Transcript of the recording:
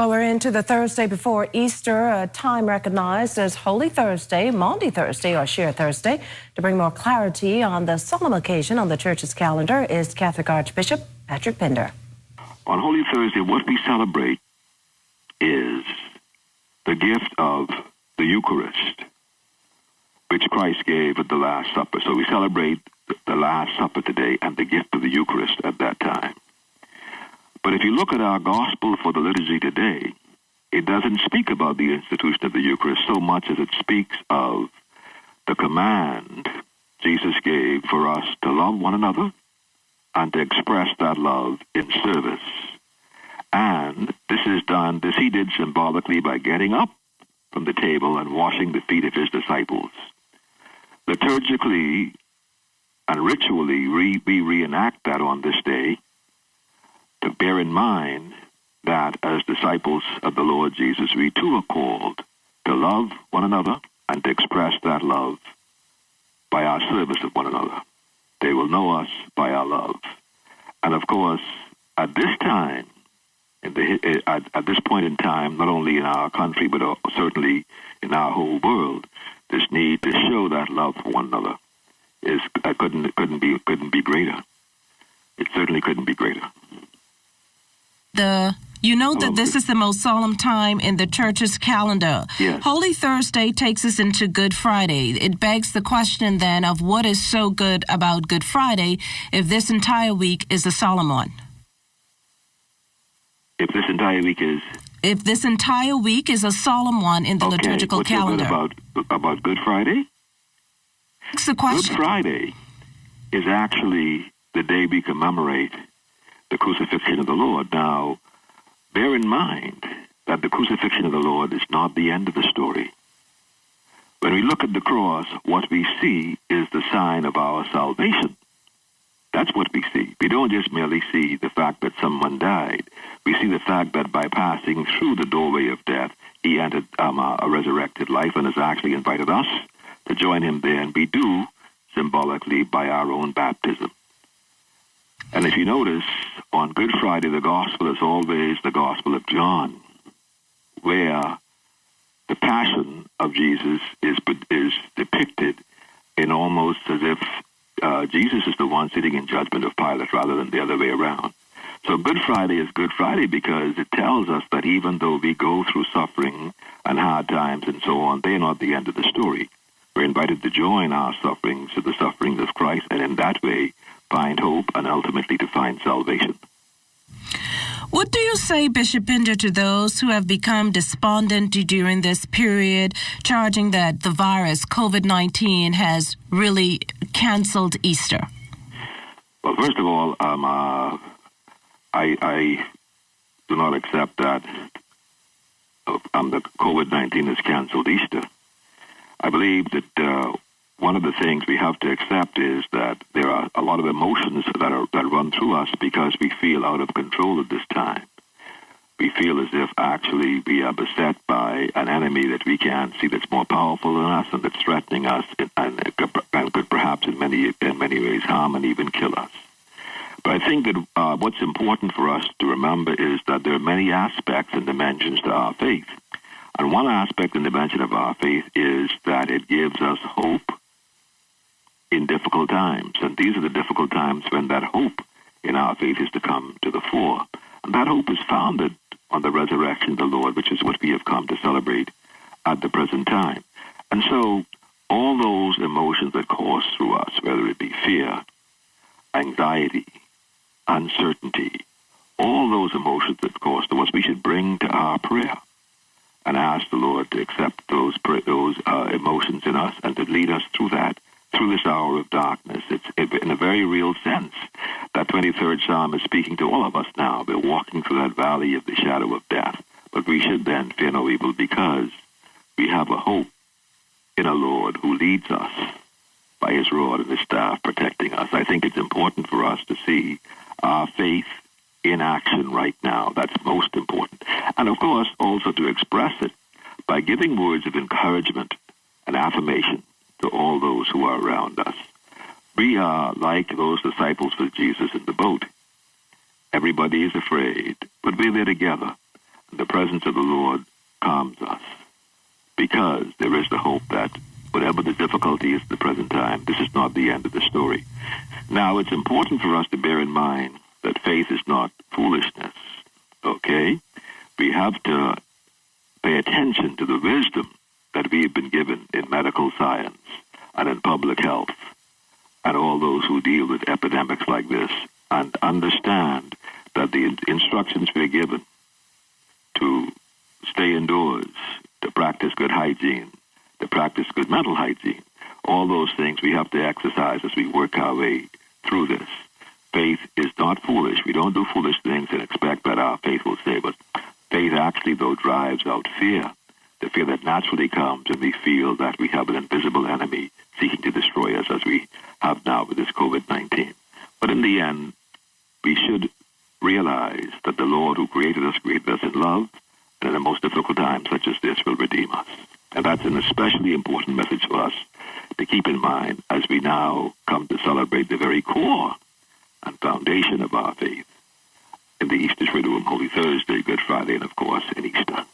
Well, we're into the Thursday before Easter, a time recognized as Holy Thursday, Maundy Thursday, or Sheer Thursday. To bring more clarity on the solemn occasion on the church's calendar is Catholic Archbishop Patrick Pender. On Holy Thursday, what we celebrate is the gift of the Eucharist, which Christ gave at the Last Supper. So we celebrate the Last Supper today and the gift of the Eucharist at that time. But if you look at our gospel for the liturgy today, it doesn't speak about the institution of the Eucharist so much as it speaks of the command Jesus gave for us to love one another and to express that love in service. And this he did symbolically by getting up from the table and washing the feet of his disciples. Liturgically and ritually, we reenact that on this day, to bear in mind that as disciples of the Lord Jesus, we too are called to love one another and to express that love by our service of one another. They will know us by our love. And of course, at this time, at this point in time, not only in our country, but certainly in our whole world, this need to show that love for one another couldn't be greater. It certainly couldn't be greater. You know that this is the most solemn time in the church's calendar. Yes. Holy Thursday takes us into Good Friday. It begs the question then of what is so good about Good Friday if this entire week is a solemn one? If this entire week is? If this entire week is a solemn one in the liturgical calendar. What's so good about Good Friday? It's the question. Good Friday is actually the day we commemorate the crucifixion of the Lord. Now, bear in mind that the crucifixion of the Lord is not the end of the story. When we look at the cross, what we see is the sign of our salvation. That's what we see. We don't just merely see the fact that someone died. We see the fact that by passing through the doorway of death, he entered a resurrected life and has actually invited us to join him there, and we do symbolically by our own baptism. And if you notice, on Good Friday, the gospel is always the Gospel of John, where the passion of Jesus is depicted in almost as if Jesus is the one sitting in judgment of Pilate rather than the other way around. So Good Friday is Good Friday because it tells us that even though we go through suffering and hard times and so on, they're not the end of the story. We're invited to join our sufferings to the sufferings of Christ, and in that way find hope and ultimately to find salvation. What do you say, Bishop Pender, to those who have become despondent during this period, charging that the virus, COVID-19, has really canceled Easter? Well, first of all, I do not accept that the COVID-19 has canceled Easter. I believe that one of the things we have to accept is that there are a lot of emotions that run through us because we feel out of control at this time. We feel as if actually we are beset by an enemy that we can't see that's more powerful than us and that's threatening us and could perhaps in many ways harm and even kill us. But I think that what's important for us to remember is that there are many aspects and dimensions to our faith. And one aspect and dimension of our faith is that it gives us hope in difficult times. And these are the difficult times when that hope in our faith is to come to the fore. And that hope is founded on the resurrection of the Lord, which is what we have come to celebrate at the present time. And so all those emotions that course through us, whether it be fear, anxiety, uncertainty, all those emotions that course through us, we should bring to our prayer and ask the Lord to accept those emotions in us and to lead us through this hour of darkness. It's in a very real sense. That 23rd Psalm is speaking to all of us now. We're walking through that valley of the shadow of death. But we should then fear no evil because we have a hope in a Lord who leads us by his rod and his staff protecting us. I think it's important for us to see our faith in action right now. That's most important. And of course, also to express it by giving words of encouragement and affirmation to all those who are around us. We are like those disciples with Jesus in the boat. Everybody is afraid, but we're there together. The presence of the Lord calms us because there is the hope that whatever the difficulty is at the present time, this is not the end of the story. Now, it's important for us to bear in mind that faith is not foolishness, okay? We have to pay attention to the wisdom that we have been given in medical science and in public health and all those who deal with epidemics like this, and understand that the instructions we're given to stay indoors, to practice good hygiene, to practice good mental hygiene, all those things we have to exercise as we work our way through this. Faith is not foolish. We don't do foolish things and expect that our faith will save us. Faith actually, though, drives out fear, the fear that naturally comes when we feel that we have an invisible enemy seeking to destroy us, as we have now with this COVID-19. But in the end, we should realize that the Lord who created us in love, and in the most difficult times such as this will redeem us. And that's an especially important message for us to keep in mind as we now come to celebrate the very core and foundation of our faith in the Easter Triduum, Holy Thursday, Good Friday, and of course in Easter.